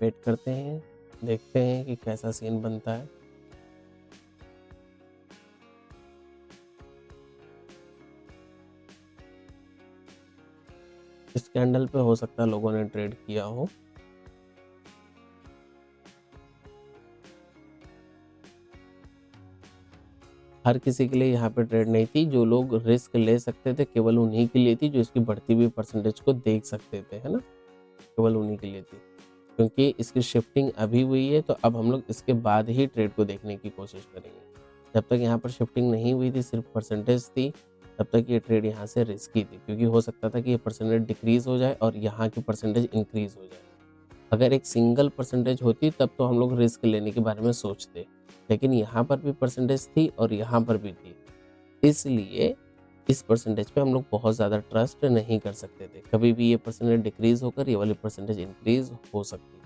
Wait करते हैं, देखते हैं कि कैसा सीन बनता है। इस कैंडल पे हो सकता है लोगों ने ट्रेड किया हो। हर किसी के लिए यहाँ पे ट्रेड नहीं थी, जो लोग रिस्क ले सकते थे केवल उन्हीं के लिए थी, जो इसकी बढ़ती हुई परसेंटेज को देख सकते थे, है ना? केवल उन्हीं के लिए थी। क्योंकि इसकी शिफ्टिंग अभी हुई है, तो अब हम लोग इसके बाद ही ट्रेड को देखने की कोशिश करेंगे। जब तक यहाँ पर शिफ्टिंग नहीं हुई थी, सिर्फ परसेंटेज थी, तब तक ये ट्रेड यहाँ से रिस्की थी, क्योंकि हो सकता था कि ये परसेंटेज डिक्रीज हो जाए और यहाँ की परसेंटेज इंक्रीज हो जाए। अगर एक सिंगल परसेंटेज होती तब तो हम लोग रिस्क लेने के बारे में सोचते, लेकिन यहाँ पर भी परसेंटेज थी और यहाँ पर भी थी, इसलिए इस परसेंटेज पे हम लोग बहुत ज़्यादा ट्रस्ट नहीं कर सकते थे। कभी भी ये परसेंटेज डिक्रीज होकर ये वाली परसेंटेज इंक्रीज हो सकती है।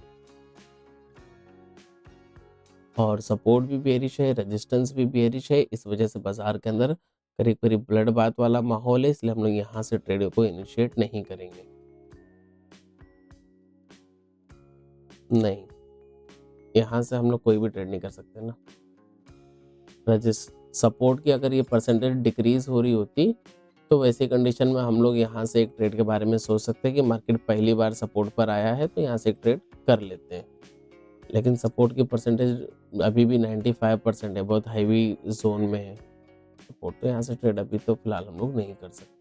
और सपोर्ट भी बेयरिश है, रेजिस्टेंस भी बेयरिश है, इस वजह से बाजार के अंदर करीब करीब ब्लड बात वाला माहौल है, इसलिए हम लोग यहाँ से ट्रेड को इनिशिएट नहीं करेंगे। नहीं, यहाँ से हम लोग कोई भी ट्रेड नहीं कर सकते ना। रजिस सपोर्ट की अगर ये परसेंटेज डिक्रीज हो रही होती, तो वैसी कंडीशन में हम लोग यहाँ से एक ट्रेड के बारे में सोच सकते हैं कि मार्केट पहली बार सपोर्ट पर आया है, तो यहाँ से एक ट्रेड कर लेते हैं। लेकिन सपोर्ट की परसेंटेज अभी भी 95% है, बहुत हाईवी जोन में है सपोर्ट, तो यहाँ से ट्रेड अभी तो फिलहाल हम लोग नहीं कर सकते।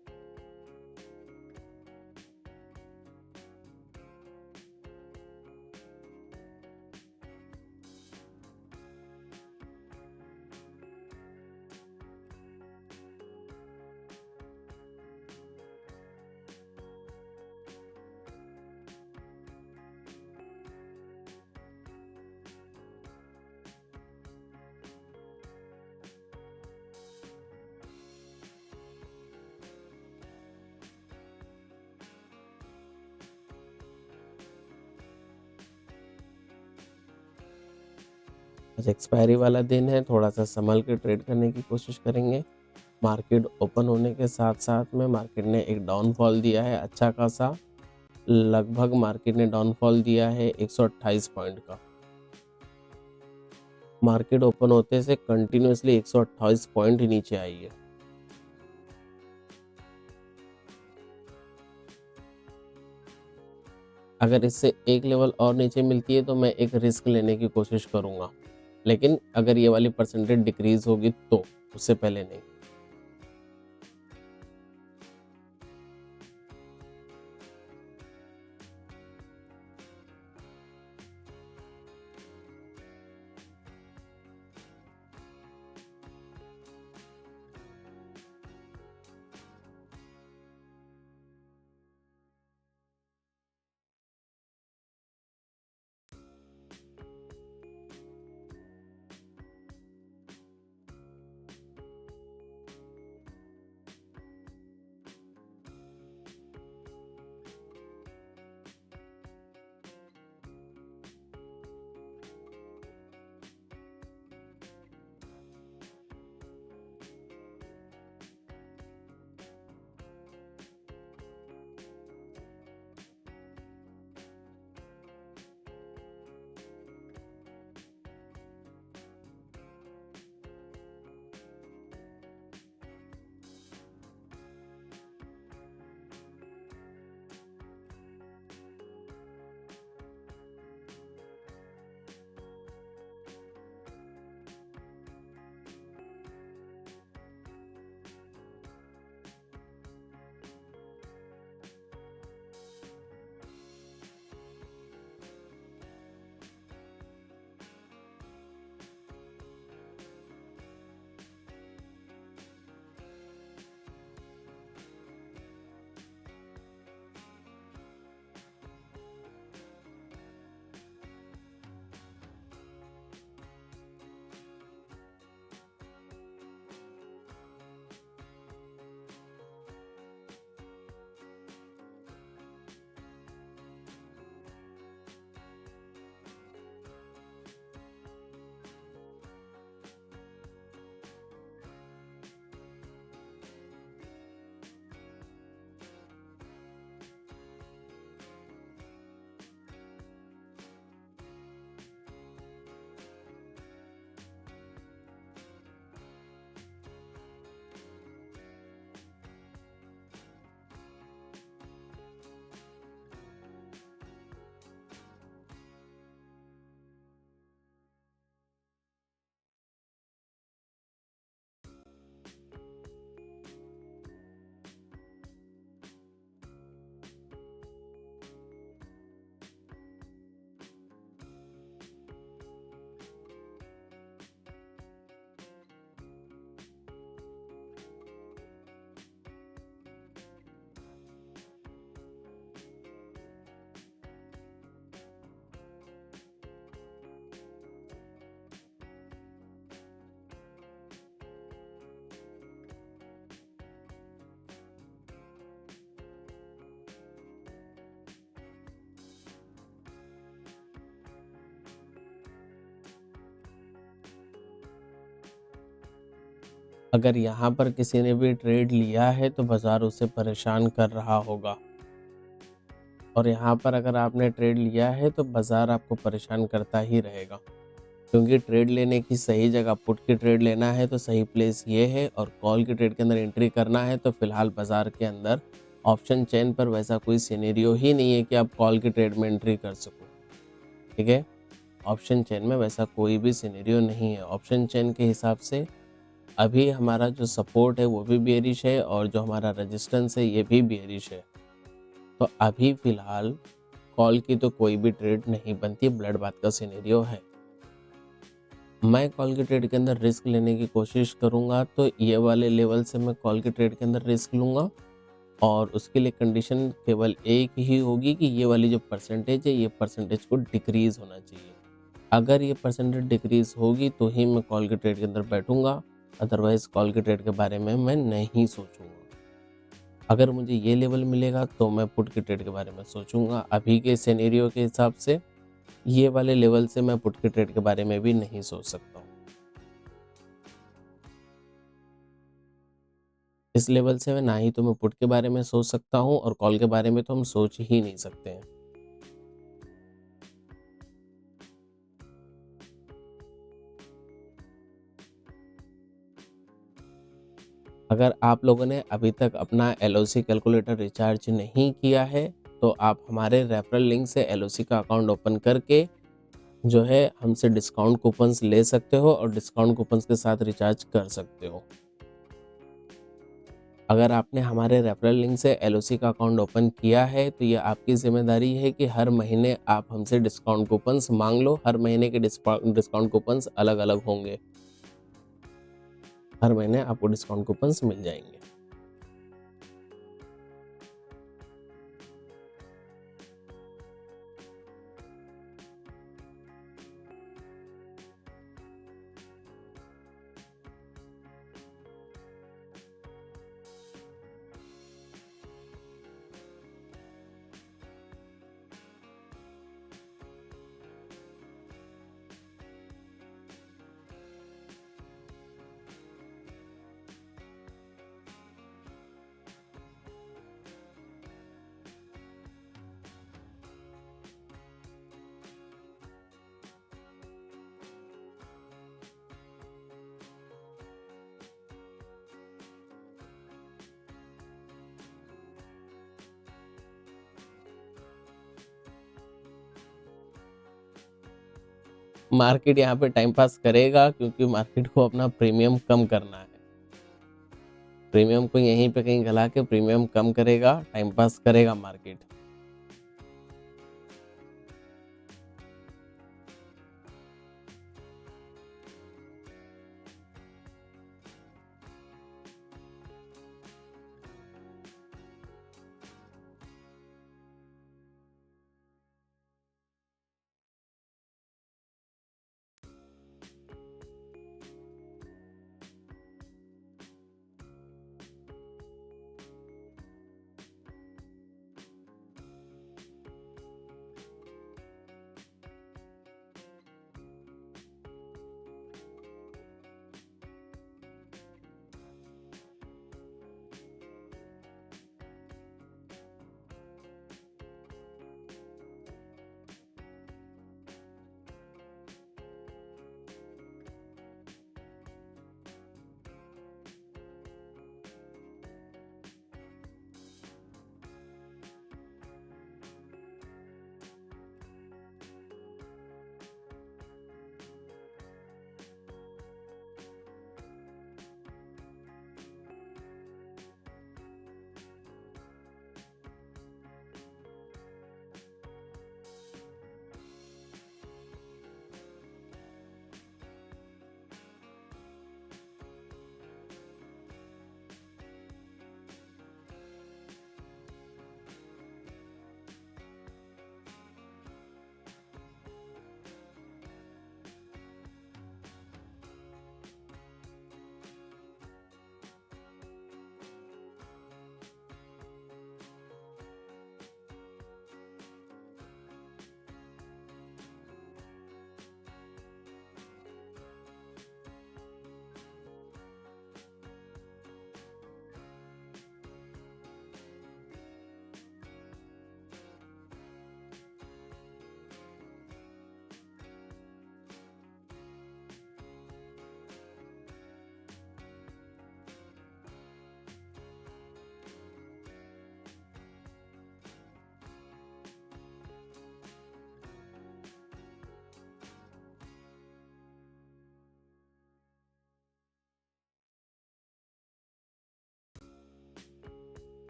आज एक्सपायरी वाला दिन है, थोड़ा सा संभल के ट्रेड करने की कोशिश करेंगे। मार्केट ओपन होने के साथ साथ में मार्केट ने एक डाउनफॉल दिया है अच्छा खासा, लगभग मार्केट ने डाउनफॉल दिया है 128 पॉइंट का। मार्केट ओपन होते से कंटिन्यूअसली 128 पॉइंट नीचे आई है। अगर इससे एक लेवल और नीचे मिलती है तो मैं एक रिस्क लेने की कोशिश करूंगा, लेकिन अगर ये वाली परसेंटेज डिक्रीज होगी तो, उससे पहले नहीं। अगर यहाँ पर किसी ने भी ट्रेड लिया है तो बाज़ार उसे परेशान कर रहा होगा, और यहाँ पर अगर आपने ट्रेड लिया है तो बाज़ार आपको परेशान करता ही रहेगा। क्योंकि ट्रेड लेने की सही जगह, पुट की ट्रेड लेना है तो सही प्लेस ये है, और कॉल की ट्रेड के अंदर एंट्री करना है तो फिलहाल बाज़ार के अंदर ऑप्शन चेन पर वैसा कोई सिनेरियो ही नहीं है कि आप कॉल की ट्रेड में एंट्री कर सको। ठीक है? ऑप्शन चेन में वैसा कोई भी सिनेरियो नहीं है। ऑप्शन चेन के हिसाब से अभी हमारा जो सपोर्ट है वो भी बेयरिश है, और जो हमारा रेजिस्टेंस है ये भी बेयरिश है। तो अभी फ़िलहाल कॉल की तो कोई भी ट्रेड नहीं बनती, ब्लड बाथ का सिनेरियो है। मैं कॉल की ट्रेड के अंदर रिस्क लेने की कोशिश करूँगा तो ये वाले लेवल से मैं कॉल की ट्रेड के अंदर रिस्क लूँगा, और उसके लिए कंडीशन केवल एक ही होगी कि ये वाली जो परसेंटेज है, ये परसेंटेज को डिक्रीज़ होना चाहिए। अगर ये परसेंटेज डिक्रीज़ होगी तो ही मैं कॉल की ट्रेड के अंदर बैठूँगा, अदरवाइज़ कॉल की ट्रेड के बारे में मैं नहीं सोचूँगा। अगर मुझे ये लेवल मिलेगा तो मैं पुट की ट्रेड के बारे में सोचूँगा। अभी के सिनेरियो के हिसाब से ये वाले लेवल से मैं पुट की ट्रेड के बारे में भी नहीं सोच सकता हूँ। इस लेवल से मैं ना ही तो मैं पुट के बारे में सोच सकता हूँ, और कॉल के बारे में तो हम सोच ही नहीं सकते हैं। अगर आप लोगों ने अभी तक अपना एलओसी कैलकुलेटर रिचार्ज नहीं किया है तो आप हमारे रेफरल लिंक से एलओसी का अकाउंट ओपन करके जो है हमसे डिस्काउंट कूपन्स ले सकते हो, और डिस्काउंट कूपन्स के साथ रिचार्ज कर सकते हो। अगर आपने हमारे रेफरल लिंक से एलओसी का अकाउंट ओपन किया है तो ये आपकी ज़िम्मेदारी है कि हर महीने आप हमसे डिस्काउंट कूपन्स मांग लो। हर महीने के डिस्काउंट कूपन्स अलग-अलग होंगे। हर महीने आपको डिस्काउंट कूपन्स मिल जाएँगे। मार्केट यहाँ पे टाइम पास करेगा क्योंकि मार्केट को अपना प्रीमियम कम करना है। प्रीमियम को यहीं पे कहीं गला के प्रीमियम कम करेगा, टाइम पास करेगा मार्केट।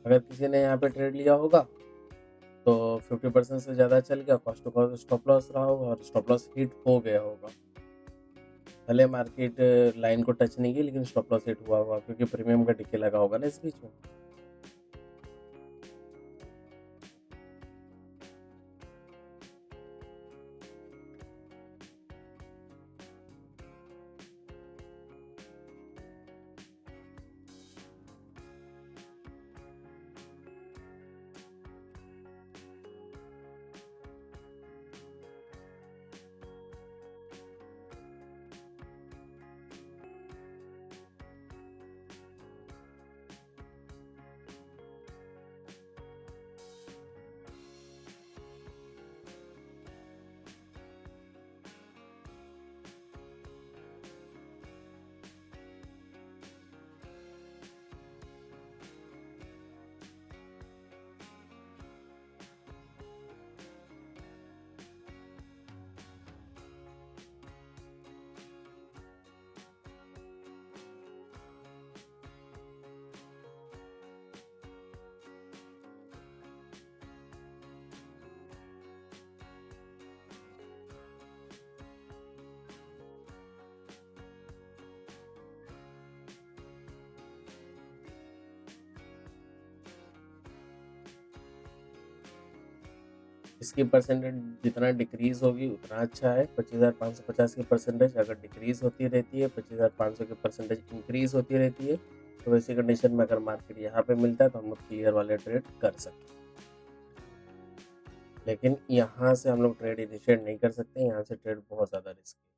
अगर किसी ने यहाँ पे ट्रेड लिया होगा तो 50% से ज़्यादा चल गया, cost to cost stop loss रहा होगा और स्टॉप लॉस हिट हो गया होगा। भले मार्केट लाइन को टच नहीं की लेकिन स्टॉप लॉस हिट हुआ होगा क्योंकि प्रीमियम का टिके लगा होगा ना इस बीच में। इसकी परसेंटेज जितना डिक्रीज होगी उतना अच्छा है। 25,550 की परसेंटेज अगर डिक्रीज होती रहती है, 25,500 की परसेंटेज इंक्रीज होती रहती है, तो वैसी कंडीशन में अगर मार्केट यहाँ पे मिलता है तो हम लोग क्लियर वाले ट्रेड कर सकते हैं। लेकिन यहाँ से हम लोग ट्रेड इनिशिएट नहीं कर सकते, यहाँ से ट्रेड बहुत ज़्यादा रिस्की है।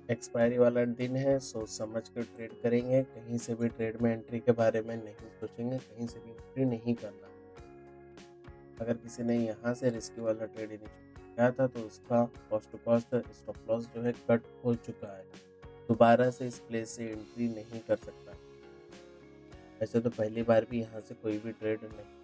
एक्सपायरी वाला दिन है, सोच समझ कर ट्रेड करेंगे। कहीं से भी ट्रेड में एंट्री के बारे में नहीं सोचेंगे, कहीं से भी एंट्री नहीं करना। अगर किसी ने यहाँ से रिस्की वाला ट्रेड इनिशिएट किया था तो उसका cost to cost stop loss जो है कट हो चुका है, दोबारा से इस प्लेस से एंट्री नहीं कर सकता। ऐसे तो पहली बार भी यहाँ से कोई भी ट्रेड नहीं।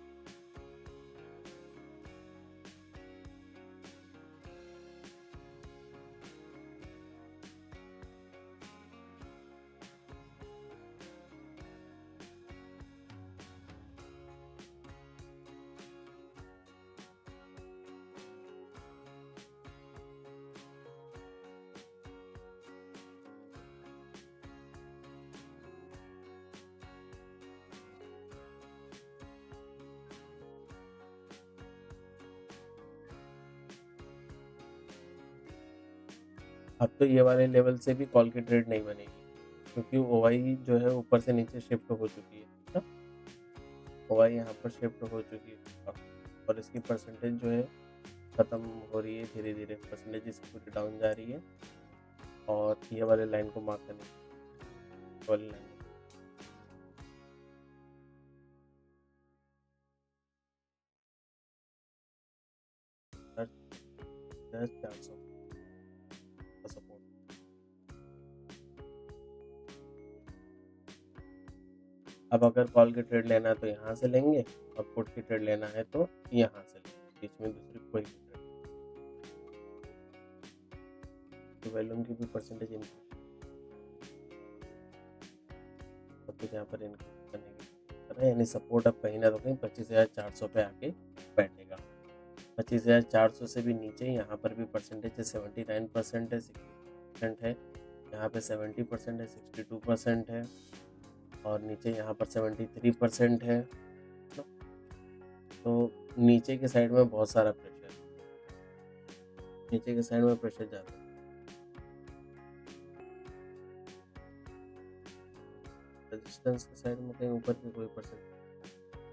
अब तो ये वाले लेवल से भी कॉल की ट्रेड नहीं बनेगी क्योंकि ओवाई जो है ऊपर से नीचे शिफ्ट हो चुकी है ना। ओवाई यहाँ पर शिफ्ट हो चुकी है और इसकी परसेंटेज जो है ख़त्म हो रही है धीरे धीरे, परसेंटेज इसकी पूरी डाउन जा रही है। और ये वाले लाइन को मार्क करने वाले लाइन 400 का सपोर्ट। अब अगर कॉल की ट्रेड लेना है तो यहाँ से लेंगे और पुट की ट्रेड लेना है तो यहाँ से लेंगे, बीच में दूसरी कोई भी ट्रेड। तो वॉल्यूम की भी परसेंटेज इनक्रीज, सब कुछ यहाँ पर इनक्रीज करने की, यानी सपोर्ट अब कहीं ना तो कहीं 25,400 पे आके बैठेगा। 25,400 से भी नीचे यहाँ पर भी परसेंटेज है 79% है, 60% है, यहाँ पे 70% है, 62% है और नीचे यहाँ पर 73% है ना। तो नीचे के साइड में बहुत सारा प्रेशर, नीचे के साइड में प्रेशर ज़्यादा है। रेजिस्टेंस के साइड में कहीं ऊपर की कोई परसेंट,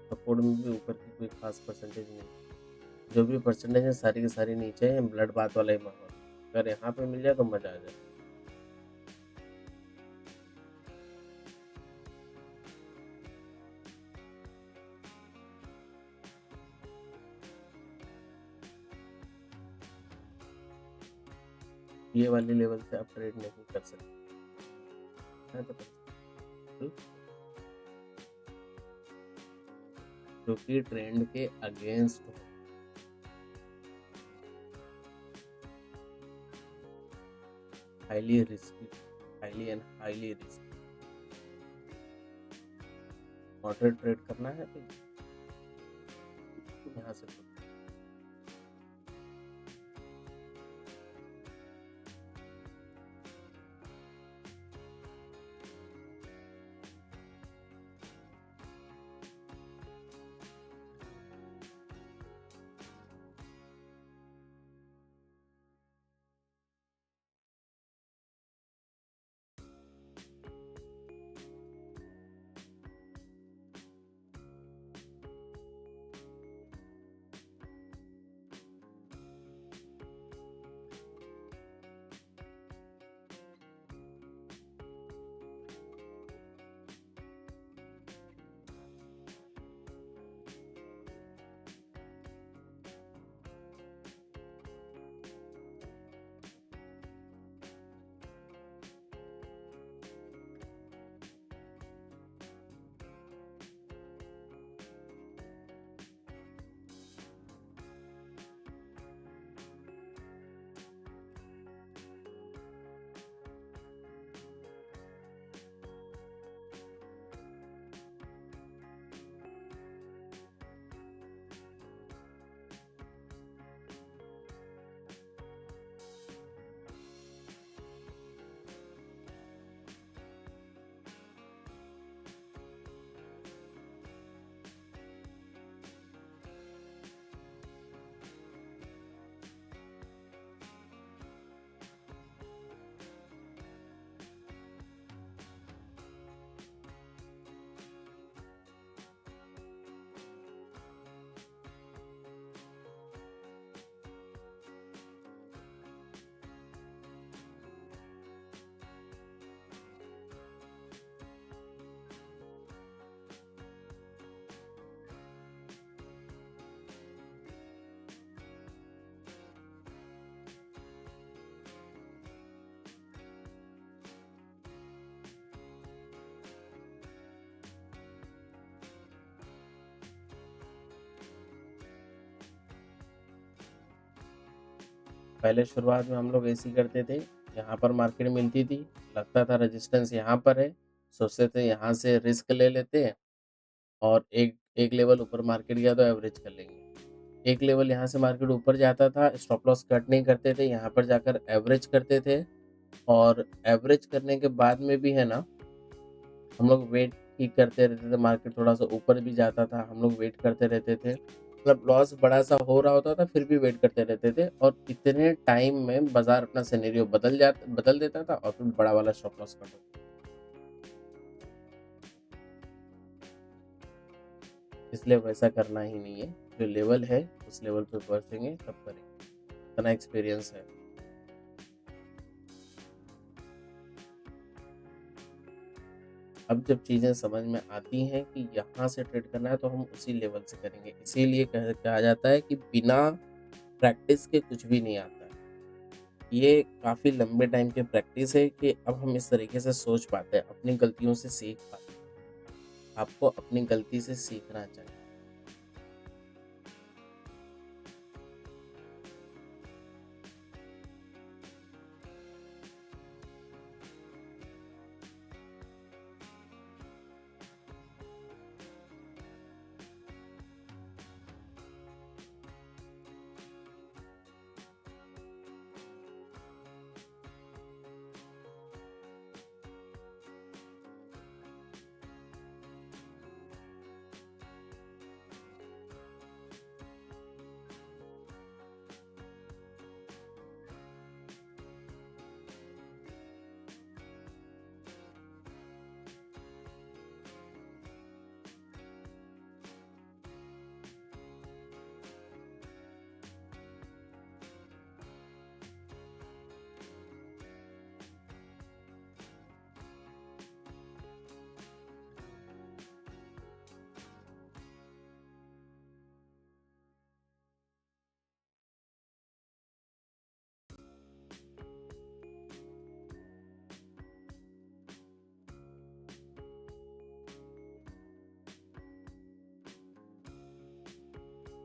सपोर्ट में भी ऊपर की कोई खास परसेंटेज नहीं। जो भी परसेंटेज है सारी की सारी नीचे है, ब्लड बाथ वाला ही माहौल। अगर यहाँ पे मिल जाए तो मज़ा आ जाए। ये वाली लेवल से आप ट्रेड नहीं कर सकते, है तो बिल्कुल, जो कि ट्रेंड के अगेंस्ट हो। Highly risky, highly and highly risky. Moderate trade करना है तो यहाँ से पहले शुरुआत में हम लोग ऐसे ही करते थे, यहाँ पर मार्केट मिलती थी, लगता था रेजिस्टेंस यहाँ पर है, सोचते थे यहाँ से रिस्क ले लेते हैं और एक एक लेवल ऊपर मार्केट गया तो एवरेज कर लेंगे। एक लेवल यहाँ से मार्केट ऊपर जाता था, स्टॉप लॉस कट नहीं करते थे, यहाँ पर जाकर एवरेज करते थे और एवरेज करने के बाद में भी है ना, हम लोग वेट ही करते रहते थे, मार्केट थोड़ा-सा ऊपर भी जाता था, हम लोग वेट करते रहते थे। मतलब लॉस बड़ा-सा हो रहा होता था, फिर भी वेट करते रहते थे और इतने टाइम में बाज़ार अपना सिनेरियो बदल देता था और फिर बड़ा वाला स्टॉप लॉस कट होता। इसलिए वैसा करना ही नहीं है, जो लेवल है उस लेवल पे पहुँचेंगे तब करेंगे, इतना एक्सपीरियंस है। अब जब चीज़ें समझ में आती हैं कि यहाँ से ट्रेड करना है तो हम उसी लेवल से करेंगे। इसीलिए कहा जाता है कि बिना प्रैक्टिस के कुछ भी नहीं आता है। ये काफ़ी लंबे टाइम की प्रैक्टिस है कि अब हम इस तरीके से सोच पाते हैं, अपनी गलतियों से सीख पाते हैं। आपको अपनी गलती से सीखना चाहिए।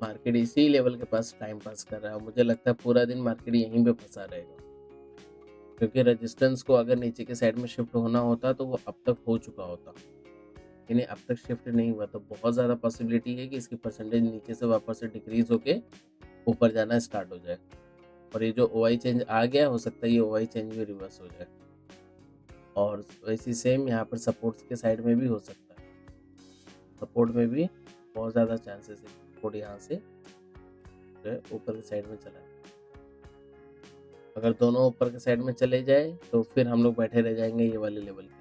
मार्केट इसी लेवल के पास टाइम पास कर रहा है, मुझे लगता है पूरा दिन मार्केट यहीं पे फंसा रहेगा, क्योंकि रेजिस्टेंस को अगर नीचे के साइड में शिफ्ट होना होता तो वो अब तक हो चुका होता, लेकिन अब तक शिफ्ट नहीं हुआ, तो बहुत ज़्यादा पॉसिबिलिटी है कि इसकी परसेंटेज नीचे से वापस से डिक्रीज होके ऊपर जाना स्टार्ट हो जाए, और ये जो ओआई चेंज आ गया, हो सकता है ये ओआई चेंज भी रिवर्स हो जाए, और वैसी सेम यहाँ पर सपोर्ट्स के साइड में भी हो सकता है। सपोर्ट में भी बहुत ज़्यादा चांसेस है, सपोर्ट यहाँ से जो है ऊपर की साइड में चला जाए। अगर दोनों ऊपर के साइड में चले जाए तो फिर हम लोग बैठे रह जाएंगे ये वाले लेवल पे।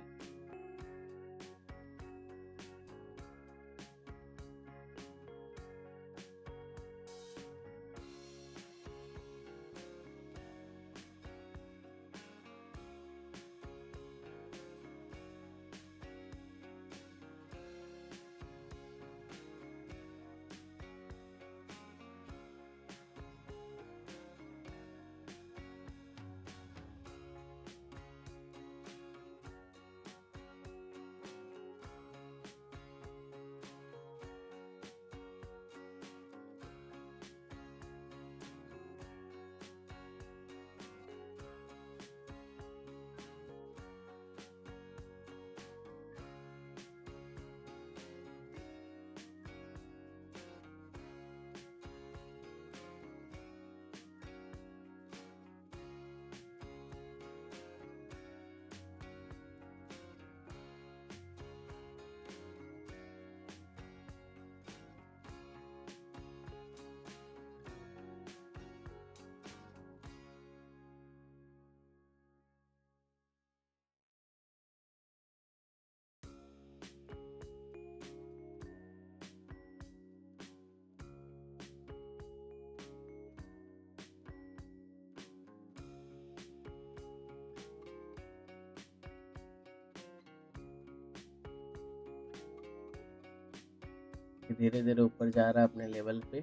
धीरे धीरे ऊपर जा रहा है अपने लेवल पे,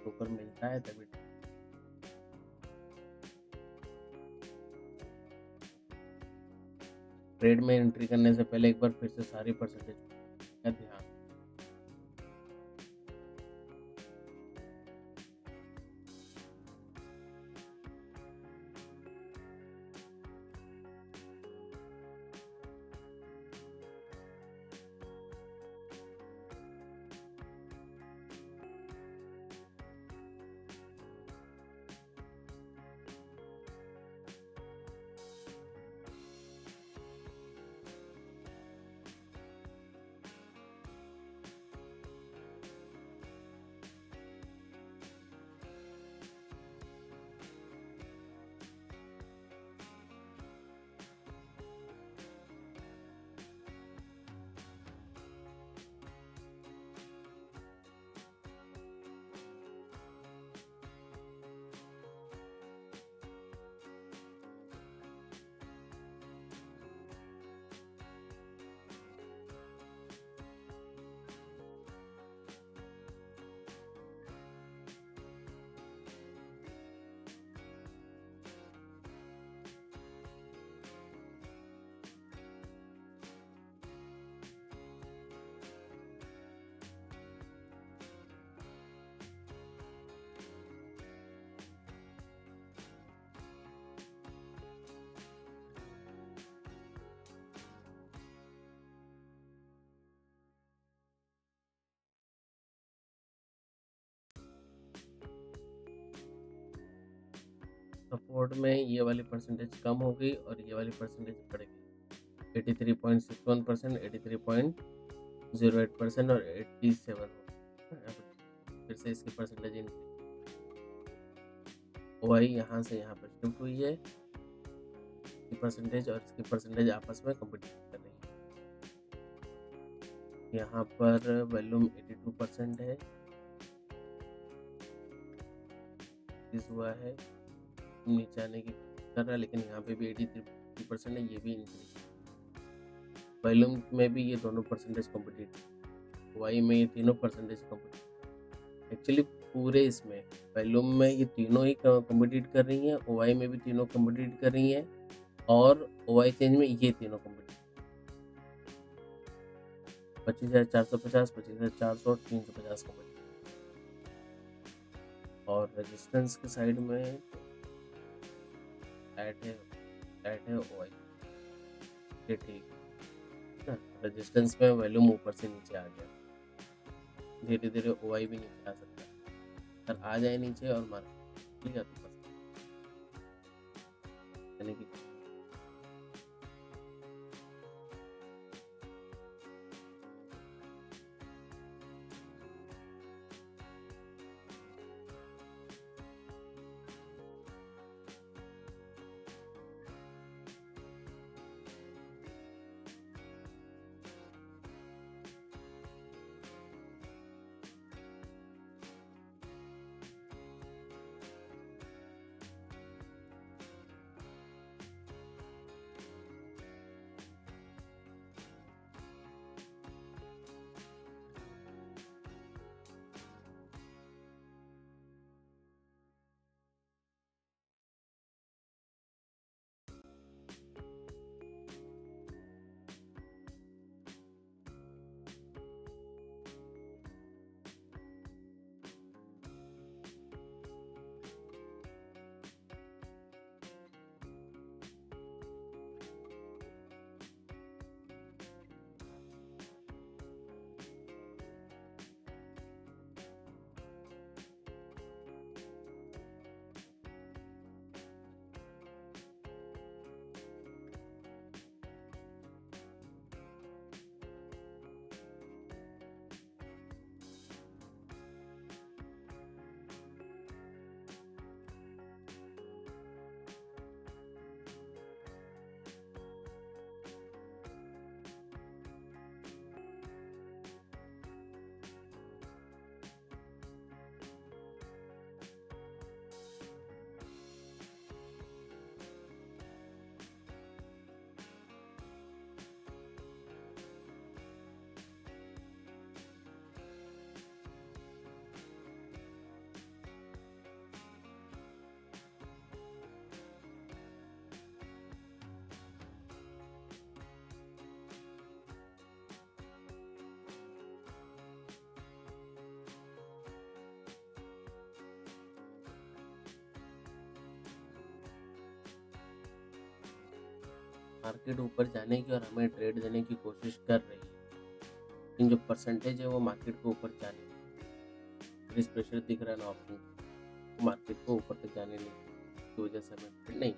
ऊपर मिलता है तभी ट्रेड में एंट्री करने से पहले एक बार फिर से सारी परसेंटेज का ध्यान। सपोर्ट में ये वाली परसेंटेज कम हो गई और ये वाली परसेंटेज बढ़ गई, 83.61%, 83.08% और 87 फिर से इसकी परसेंटेज इंक्रीज। ओआई यहाँ से यहाँ पर शिफ्ट हुई है, इसकी परसेंटेज और इसकी परसेंटेज आपस में कम्पिटिट कर रही है। यहाँ पर वॉल्यूम 82% है, हुआ है, नीचे आने की कर रहा है, लेकिन यहाँ पे भी 83% है, ये भी इंक्रीज। वॉल्यूम में भी ये दोनों परसेंटेज कम्पिटिट, वाई में ये तीनों परसेंटेज कम्पिटिट, एक्चुअली पूरे इसमें वॉल्यूम में ये तीनों ही कम्पिटिट कर रही हैं, ओवाई में भी तीनों कम्पिटिट कर रही हैं, और ओवाई चेंज में ये तीनों कम्पिटिट 25,450, 25,400 और 350 कम्पिटिट। और रेजिस्टेंस के साइड में ऐड है ओ आई। ये ठीक है ना। रेजिस्टेंस में वॉल्यूम ऊपर से नीचे आ गया, धीरे धीरे ओ आई भी नीचे आ सकता है। अगर आ जाए नीचे और मार्केट लिया तो बस यानी कि मार्केट ऊपर जाने की और हमें ट्रेड देने की कोशिश कर रही है, लेकिन जो परसेंटेज है वो मार्केट को ऊपर जाने प्रेस प्रेशर दिख रहा है ना ऑप्शन, तो मार्केट को ऊपर तक जाने नहीं की वजह से हमें ट्रेड नहीं।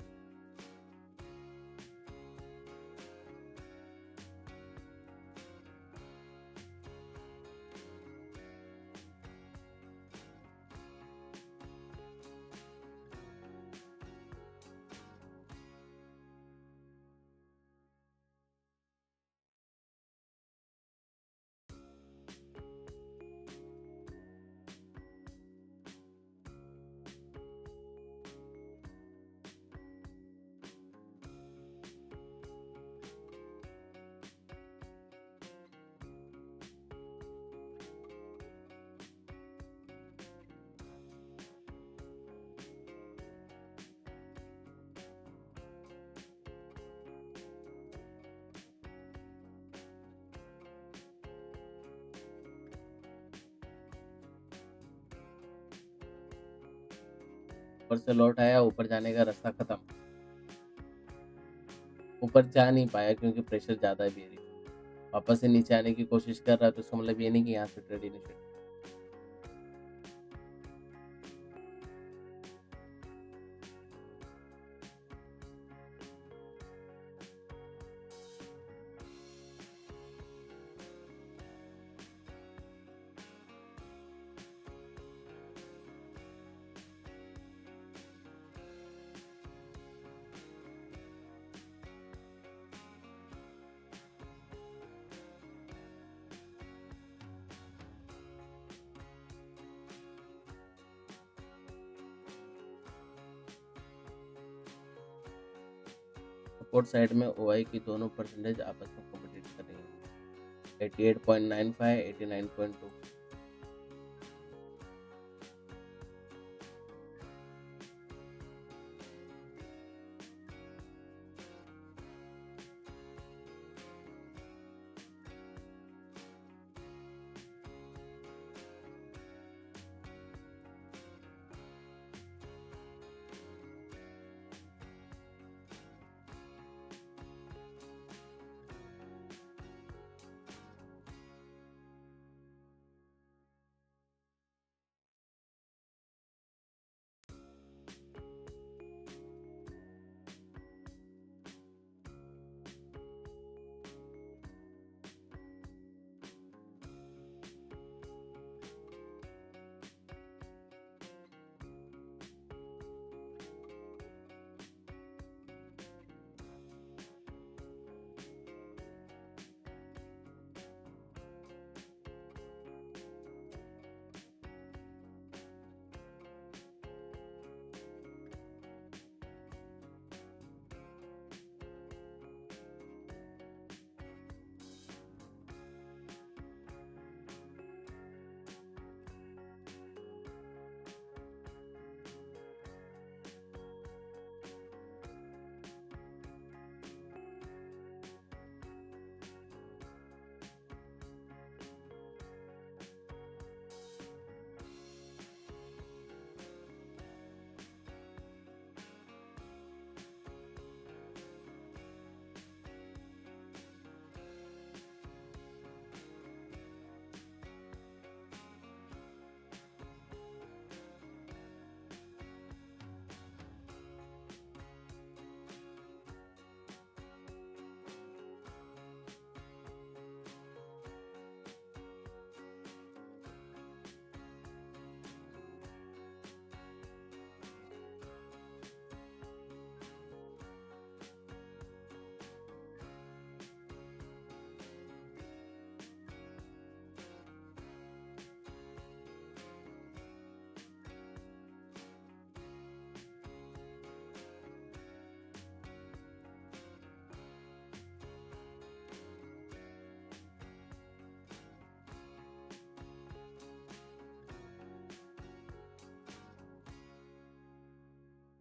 ऊपर से लौट आया, ऊपर जाने का रास्ता खत्म, ऊपर जा नहीं पाया क्योंकि प्रेशर ज़्यादा है बेरी। वापस से नीचे आने की कोशिश कर रहा है, तो इसका मतलब ये नहीं कि यहाँ से ट्रेड इनिशिएट। सपोर्ट साइड में ओ आई की दोनों परसेंटेज आपस में कॉम्पिटिट कर रही है, 88.95, 89.2।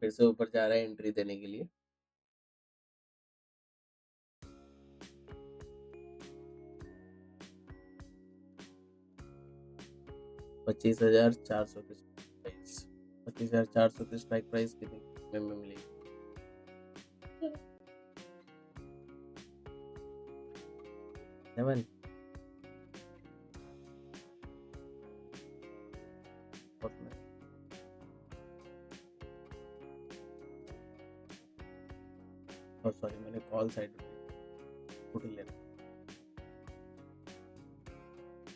फिर से ऊपर जा रहा है एंट्री देने के लिए। $25,400 की प्राइस, 25,400 की स्ट्राइक प्राइस कितने में मिलेगी? 7 सॉरी, मैंने कॉल साइड उठ लिया।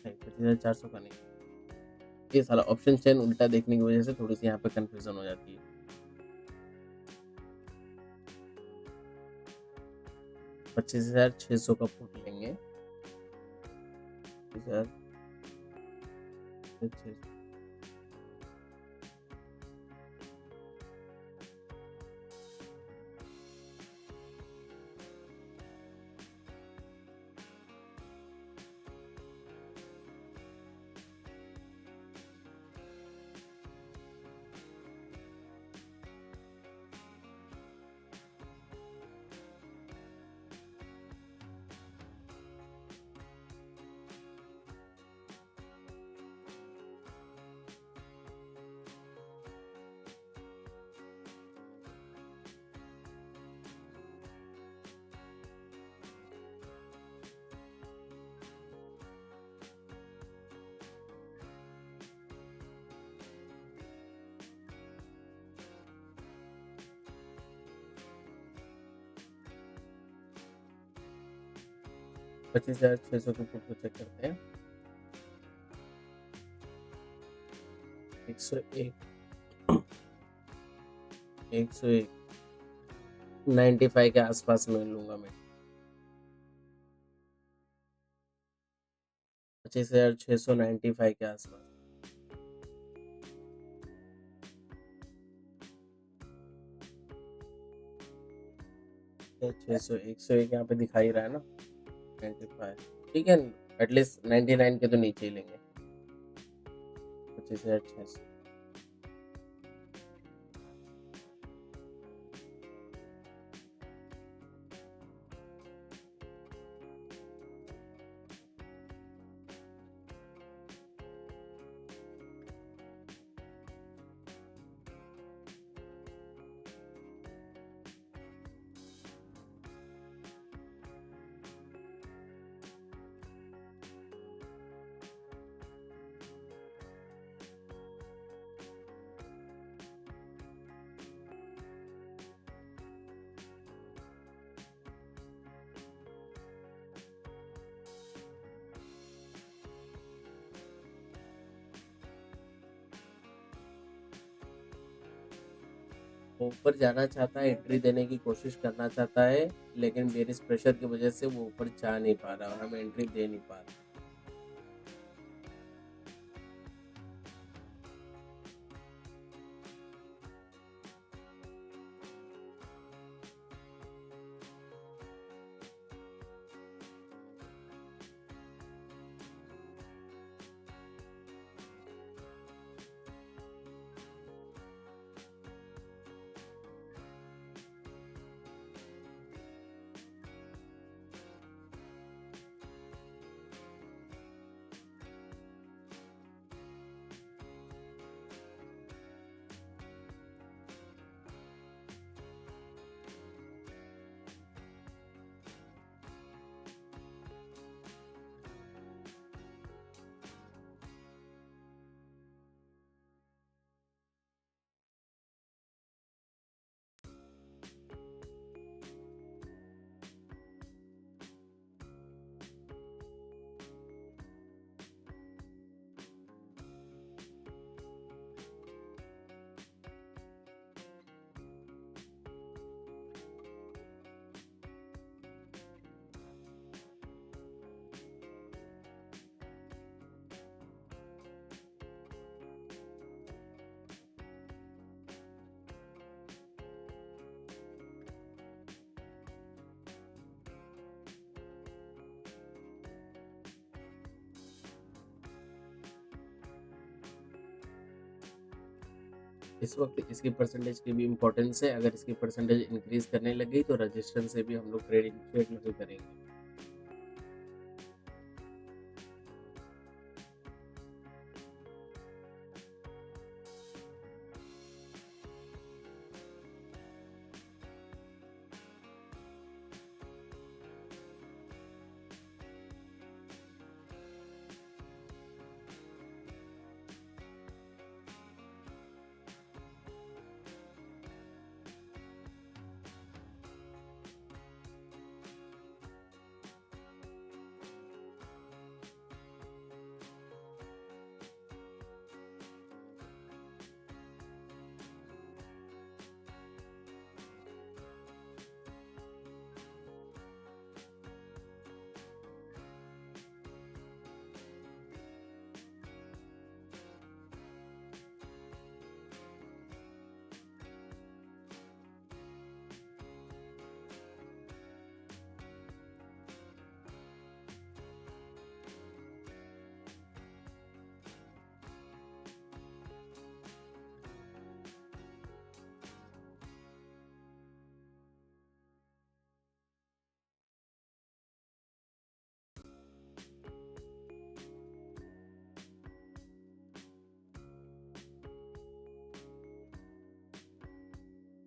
25,400 का नहीं, ये सारा ऑप्शन चेन उल्टा देखने की वजह से थोड़ी सी यहाँ पे कंफ्यूजन हो जाती है। 25,600 का फुट लेंगे। 25,600 25,600 के फुट को चेक करते हैं। 101 101 95 के आसपास में लूंगा मैं। 25,695 के आसपास। तो 101 यहाँ पे दिखा ही रहा है ना, 95 ठीक है, एटलीस्ट 99 के तो नीचे ही लेंगे। 25,600 वो ऊपर जाना चाहता है, एंट्री देने की कोशिश करना चाहता है, लेकिन बेरिस प्रेशर की वजह से वो ऊपर जा नहीं पा रहा और हमें एंट्री दे नहीं पा रहा। इस वक़्त इसकी परसेंटेज की भी इम्पोर्टेंस है, अगर इसकी परसेंटेज इंक्रीज़ करने लग गई तो रजिस्टेंस से भी हम लोग ट्रेड इनिशिएट नहीं करेंगे।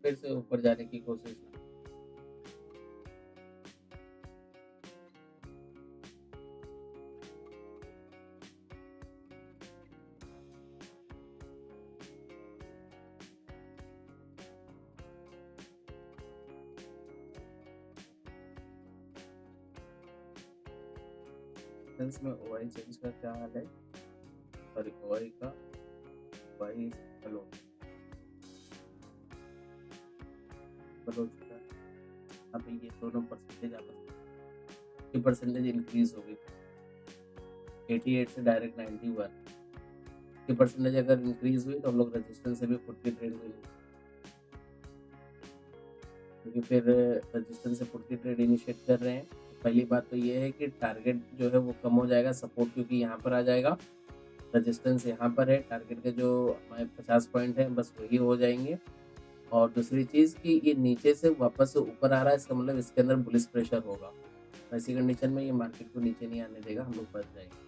फिर से ऊपर जाने की कोशिश ना सेंस में ओआई चेंज का क्या हाल है? सॉरी ओआई का ओआई हेलो हेलो चुका है। अब ये दोनों परसेंटेज आपस की परसेंटेज इंक्रीज़ हो गई, 88 से डायरेक्ट 91 की परसेंटेज अगर इंक्रीज़ हुई तो हम लोग रेजिस्टेंस से भी पुट की ट्रेड में, क्योंकि फिर रजिस्टेंस से पुट की ट्रेड इनिशिएट कर रहे हैं। तो पहली बात तो ये है कि टारगेट जो है वो कम हो जाएगा, सपोर्ट क्योंकि यहाँ पर आ जाएगा, रजिस्टेंस यहाँ पर है, टारगेट के जो हमारे 50 पॉइंट हैं बस वही हो जाएंगे। और दूसरी चीज़ कि ये नीचे से वापस से ऊपर आ रहा है, इसका मतलब इसके अंदर बुलिश प्रेशर होगा। ऐसी कंडीशन में ये मार्केट को नीचे नहीं आने देगा, हम लोग बच जाएंगे।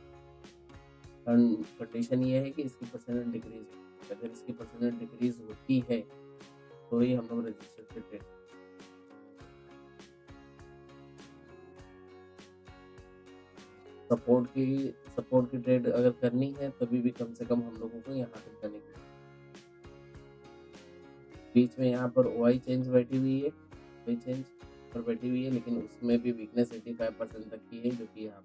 कंडीशन ये है कि इसकी परसेंटेज डिक्रीज, अगर इसकी परसेंटेज डिक्रीज होती है तो ही हम लोग रजिस्टर से ट्रेड, सपोर्ट की ट्रेड अगर करनी है तभी भी कम से कम हम लोगों को यहाँ तक जाने की, बीच में यहाँ पर ओआई चेंज बैठी हुई है, ओआई चेंज पर बैठी हुई है, लेकिन उसमें भी वीकनेस 85% तक की है, जो कि यहाँ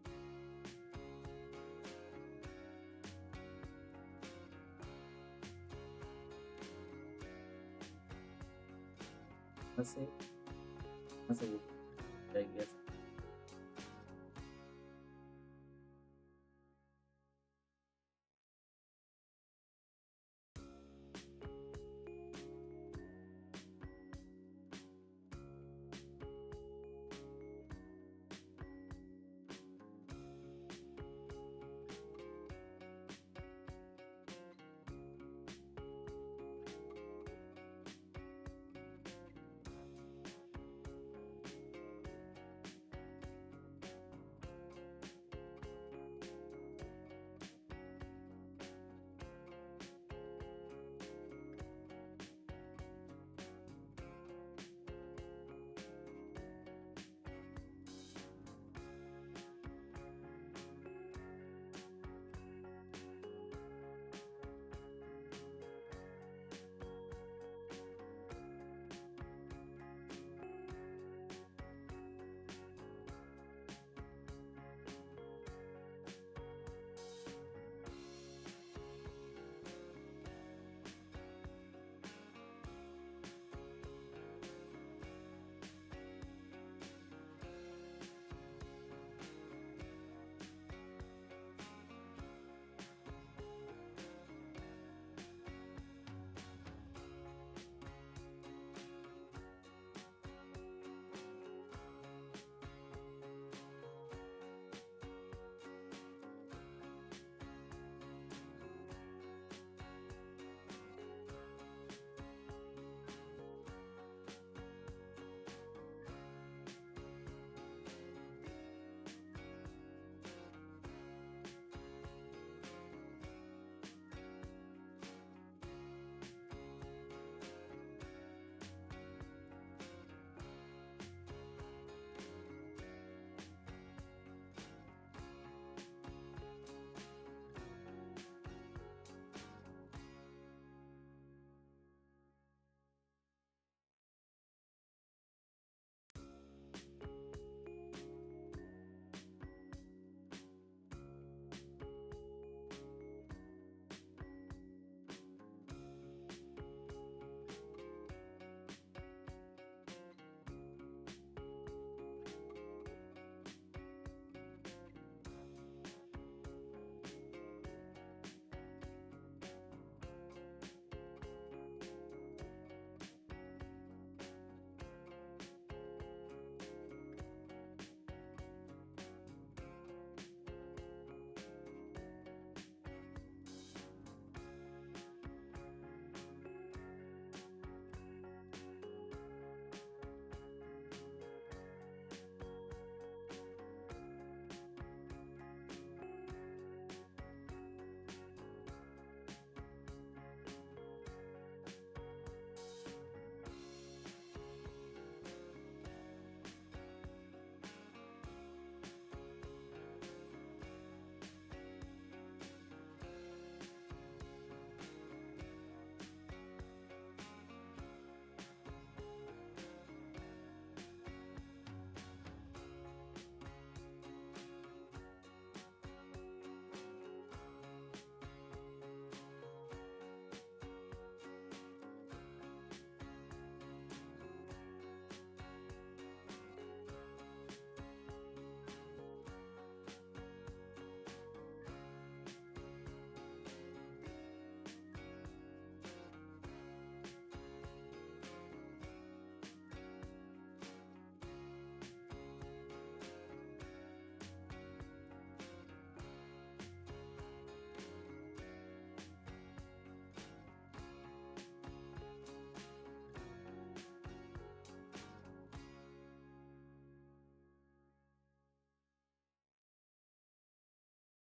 यहाँ से वो जाएगी ऐसा।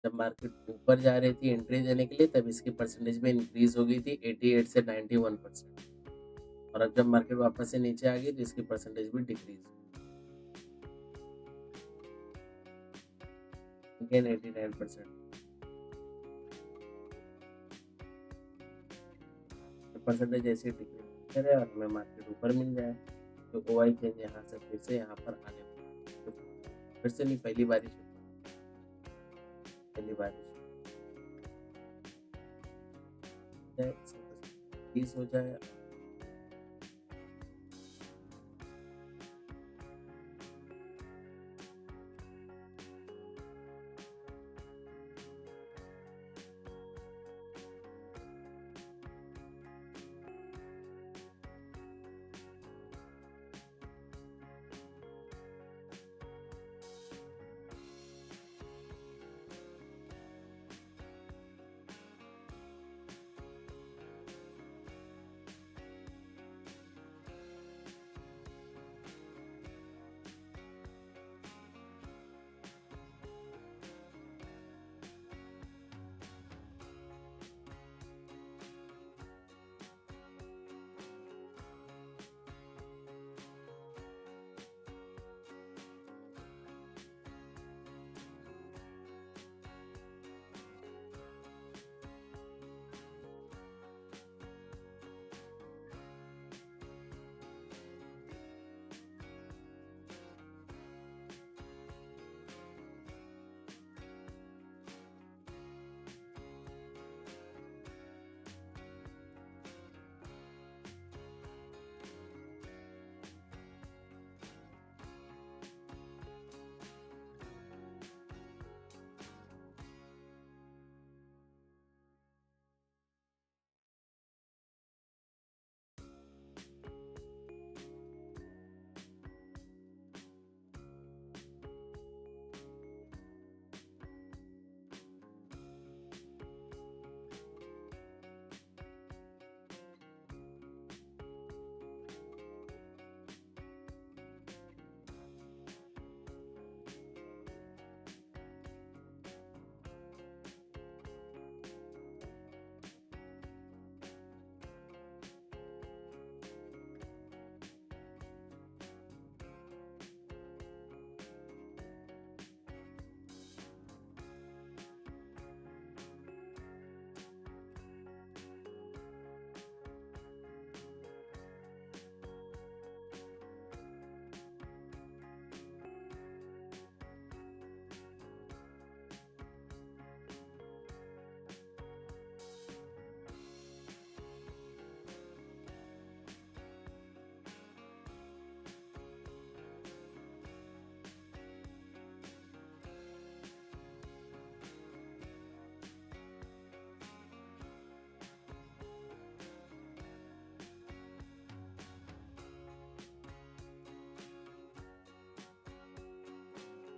जब मार्केट ऊपर जा रही थी एंट्री देने के लिए तब इसकी परसेंटेज में इंक्रीज़ हो गई थी 88 से 91%। और अब जब मार्केट वापस से नीचे आ गई तो इसकी परसेंटेज भी डिक्रीज़ अगेन 89%। तो परसेंटेज ऐसे डिक्रीज़ करे और हमें मार्केट ऊपर मिल जाए तो ओआई चेंज यहाँ से फिर से यहाँ पर आने वाला है। तो फिर से नहीं पहली बारिश है, इसकी परसेंटेज 20 हो जाए।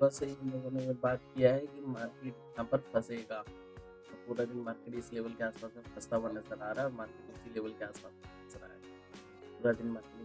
बस इन लोगों ने ये बात किया है कि मार्केट यहाँ पर फंसेगा। तो पूरा दिन मार्केट इस लेवल के आसपास में फंसता हुआ नजर आ रहा है, मार्केट इसी लेवल के आसपास में फंस रहा है। पूरा दिन मार्केट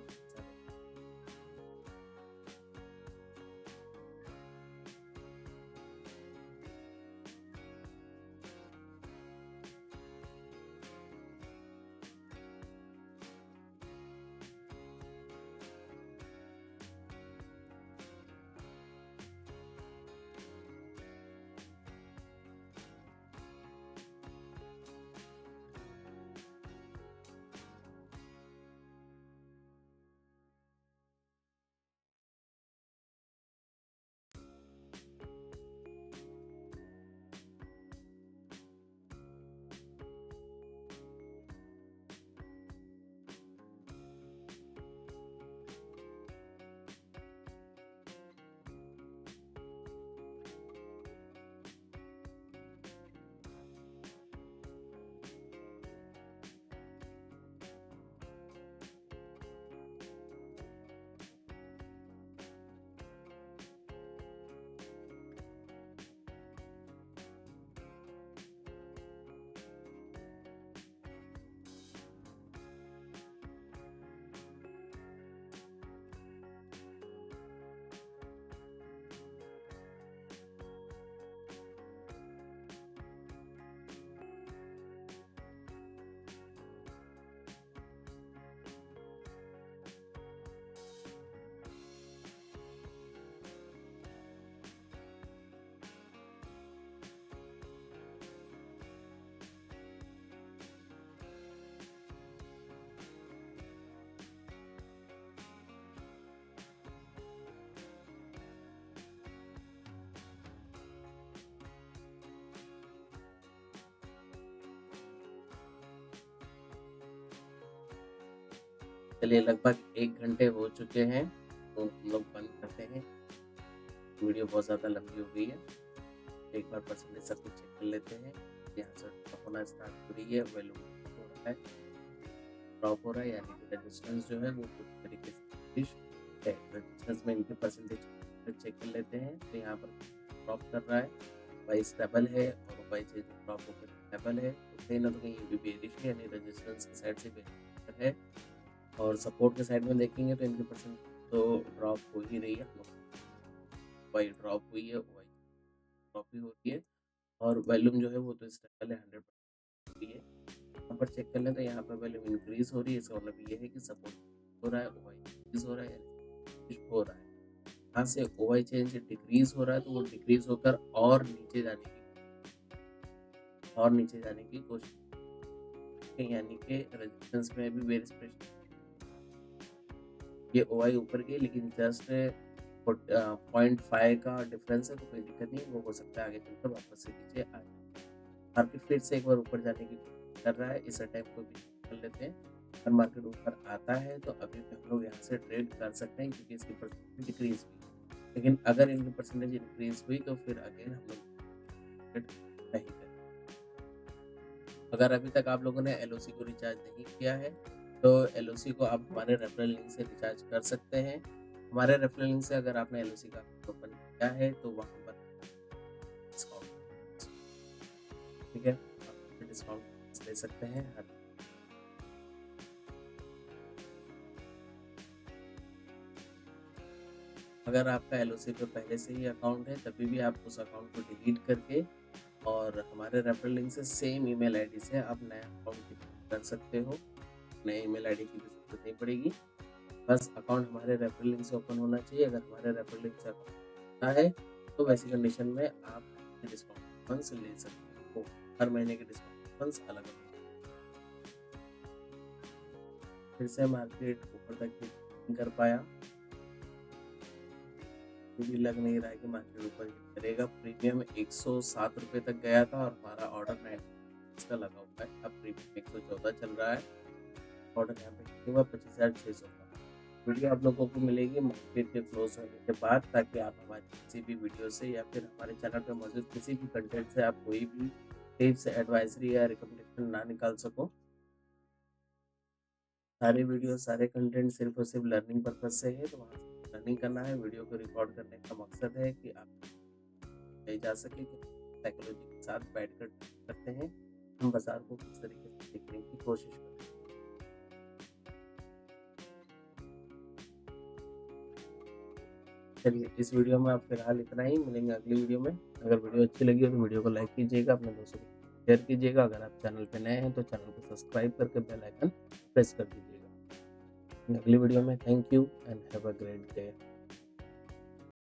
चलिए लगभग 1 घंटे हो चुके हैं, तो हम लोग बंद करते हैं। वीडियो बहुत ज़्यादा लंबी हो गई है। एक बार परसेंटेज सब कुछ चेक कर लेते हैं। यहाँ से ड्रॉप होना स्टार्ट हो रही है, वैल्यू हो रहा है, ड्रॉप हो रहा है, यानी कि रेजिस्टेंस जो है वो पूरी तरीके से फिनिश है। रेजिस्टेंस में इनके परसेंटेज चेक कर लेते हैं, तो यहाँ पर ड्रॉप कर रहा है, वाई स्टेबल है और वाई से ड्रॉप होकर स्टेबल है, तो कहीं ना तो कहीं ये भी बेरिश है, यानी रेजिस्टेंस की साइड से बेरिश है। और सपोर्ट के साइड में देखेंगे तो इनकी परसेंट तो ड्रॉप हो ही रही है, वाई ड्रॉप हुई है, वाई ड्रॉप भी हो रही है, और वॉल्यूम जो है वो तो स्टेबल है, 100% है। यहाँ पर चेक कर लें तो यहाँ पर वॉल्यूम इंक्रीज हो रही है, इसका मतलब ये है कि सपोर्ट हो रहा है, ओवाई इंक्रीज हो रहा है, यानी हो रहा है। यहाँ से ओवाई चेंज डिक्रीज हो रहा है, तो वो डिक्रीज होकर और नीचे जाने की कोशिश, यानी कि रेजिस्टेंस में भी वेरियस प्रेशर, ये ओवाई ऊपर गई लेकिन जस्ट 0.5 का डिफरेंस है, तो कोई दिक्कत नहीं, वो हो सकता है आगे चलकर वापस से नीचे आ जाए। मार्केट फिर से एक बार ऊपर जाने की कोशिश कर रहा है, इस टाइप को भी कर लेते हैं। अगर मार्केट ऊपर आता है तो अभी भी हम लोग यहाँ से ट्रेड कर सकते हैं, क्योंकि इसकी परसेंटेज डिक्रीज हुई। लेकिन अगर इनकी परसेंटेज इंक्रीज हुई तो फिर अगेन हम लोग ट्रेड नहीं करें। अगर अभी तक आप लोगों ने एलओसी को रिचार्ज नहीं किया है तो एलओसी को आप हमारे रेफरल लिंक से रिचार्ज कर सकते हैं। हमारे रेफरल लिंक से अगर आपने एलओसी का ओपन किया है तो वहाँ पर डिस्काउंट, ठीक है, आप डिस्काउंट ले सकते हैं। अगर आपका एलओसी पे पहले से ही अकाउंट है तभी भी आप उस अकाउंट को डिलीट करके और हमारे रेफरल लिंक से सेम ईमेल आईडी से आप नया अकाउंट कर सकते हो। नए ईमेल आईडी की भी जरूरत नहीं पड़ेगी, बस अकाउंट हमारे रेफरल लिंक से ओपन होना चाहिए। अगर हमारे रेफरल लिंक से अकाउंट होता है तो वैसी कंडीशन में आप डिस्काउंट फंड्स ले सकते हो। हर महीने के डिस्काउंट फंड्स अलग अलग। फिर से मार्केट ऊपर तक नहीं कर पाया, भी लग नहीं रहा है कि मार्केट ऊपर करेगा। प्रीमियम 107 रुपये तक गया था और हमारा ऑर्डर 9 इसका लगा हुआ है। अब प्रीमियम 114 चल रहा है, ऑर्डर यहाँ पे हुआ 25,600 का। वीडियो आप लोगों को मिलेगी मार्केट के क्लोज होने के बाद, ताकि आप हमारी किसी भी वीडियो से या फिर हमारे चैनल पर मौजूद किसी भी कंटेंट से आप कोई भी टिप्स, एडवाइजरी या रिकमेंडेशन ना निकाल सको। सारे वीडियो, सारे कंटेंट सिर्फ और सिर्फ लर्निंग पर्पज से है, तो वहाँ से लर्निंग करना है। वीडियो को रिकॉर्ड करने का मकसद है कि आप जा सके कि साइकोलॉजी के साथ बैठकर करते हैं, हम बाजार को किस तरीके से देखने की कोशिश करते हैं। चलिए इस वीडियो में आप फिलहाल इतना ही, मिलेंगे अगली वीडियो में। अगर वीडियो अच्छी लगी हो तो वीडियो को लाइक कीजिएगा, अपने दोस्तों को शेयर कीजिएगा। अगर आप चैनल पे नए हैं तो चैनल को सब्सक्राइब करके बेल आइकन प्रेस कर दीजिएगा। अगली वीडियो में thank you and have a great day.